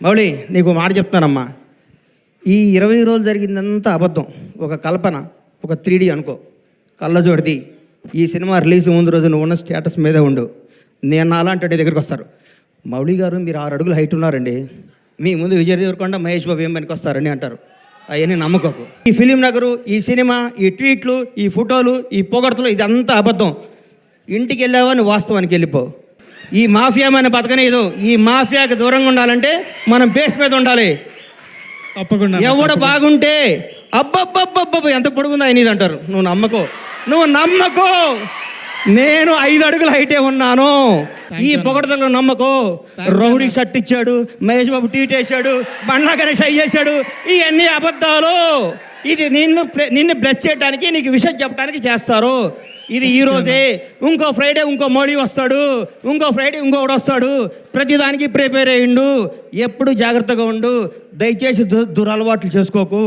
మౌళి నీకు మాట చెప్తానమ్మా, ఈ 20 రోజులు జరిగిందంతా అబద్ధం, ఒక కల్పన, ఒక 3D అనుకో, కళ్ళజోడిది. ఈ సినిమా రిలీజ్ ముందు రోజు నువ్వు ఉన్న స్టేటస్ మీదే ఉండు. నేను అలాంటి దగ్గరికి వస్తారు, మౌళి గారు మీరు 6 అడుగులు హైట్ ఉన్నారండి, మీ ముందు విజయ్ దేవరకొండ మహేష్ బాబు ఏం పనికి వస్తారని అంటారు. అవన్నీ నమ్మకోకు. ఈ ఫిలిం నగరు, ఈ సినిమా, ఈ ట్వీట్లు, ఈ ఫోటోలు, ఈ పొగడ్తలు ఇదంతా అబద్ధం. ఇంటికి వెళ్ళావా నువ్వు వాస్తవానికి వెళ్ళిపో. ఈ మాఫియా మన బతకనేదు. ఈ మాఫియాకి దూరంగా ఉండాలంటే మనం బేస్ మీద ఉండాలి. తప్పకుండా ఎవడు బాగుంటే అబ్బబ్బబ్బబ్బ ఎంత పొడుగుందో ఆయన ఇది అంటారు. నువ్వు నమ్మకో. నేను 5 అడుగులు హైటే ఉన్నాను. ఈ పొగడతలో నమ్మకో. రౌడీ షర్ట్ ఇచ్చాడు, మహేష్ బాబు ట్వీట్ వేసాడు, బండ్లా గణేష్ అయ్యేసాడు, ఇవన్నీ అబద్ధాలు. ఇది నిన్ను బ్లెస్ చేయడానికి, నీకు విషయం చెప్పడానికి చేస్తారు. ఇది ఈ రోజే. ఇంకో ఫ్రైడే ఇంకో మోడీ వస్తాడు, ఇంకో ఫ్రైడే ఇంకొకడు వస్తాడు. ప్రతిదానికి ప్రిపేర్ అయ్యిండు. ఎప్పుడు జాగ్రత్తగా ఉండు. దయచేసి దురలవాట్లు చేసుకోకు.